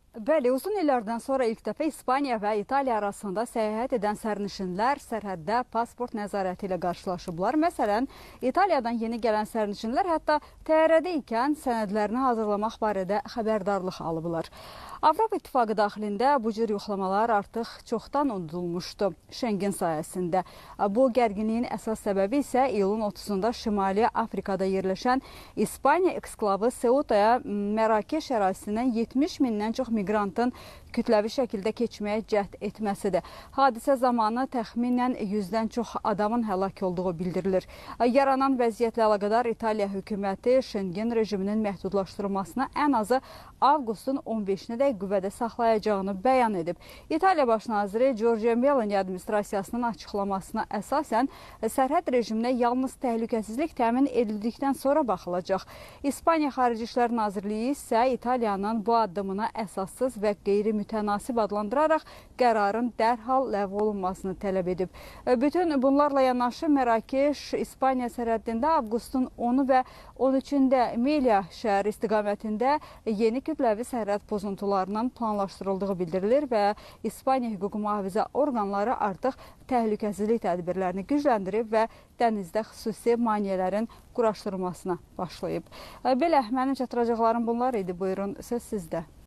Bəli, uzun illərdən sonra ilk dəfə İspaniya və İtaliya arasında səyahət edən sərnişinlər sərhəddə pasport nəzarəti ilə qarşılaşıblar. Məsələn, İtaliyadan yeni gələn sərnişinlər hətta təyyarədə ikən sənədlərini hazırlamaq barədə xəbərdarlıq alıblar. Avropa İttifaqı daxilində bu cür yoxlamalar artıq çoxdan unudulmuşdu Şengen sayəsində. Bu gərginliyin əsas səbəbi isə iyulun 30-da Şimali Afrikada yerləşən İspaniya eksklavı Seutaya Mərakeş ərazisindən 70 mindən çox miqrantın kütləvi şəkildə keçməyə cəhd etməsidir. Hadisə zamanı təxminən 100-dən çox adamın həlak olduğu bildirilir. Yaranan vəziyyətlə əlaqədar İtaliya hökuməti Şengen rejiminin məhdudlaşdırılmasına ən azı avqustun 15-nə qüvvədə saxlayacağını bəyan edib. İtaliya baş naziri Giorgia Meloni administrasiyasının açıqlamasına əsasən sərhəd rejiminə yalnız təhlükəsizlik təmin edildikdən sonra baxılacaq. İspaniya Xarici İşlər Nazirliyi isə İtaliyanın bu addımına əsassız və qeyri-mütənasib adlandıraraq qərarın dərhal ləğv olunmasını tələb edib. Bütün bunlarla yanaşı Mərakeş İspaniya sərhədində avqustun 10-u və 13-də Melilla şəhəri istiqamətində yeni kütləvi sərhəd pozuntularının planlaşdırıldığı bildirilir və İspaniya hüquq mühafizə orqanları artıq təhlükəsizlik tədbirlərini gücləndirib və dənizdə xüsusi maneələrin quraşdırılmasına başlayıb. Belə, mənim çatdıracaqlarım bunlar idi. Buyurun, söz sizdə.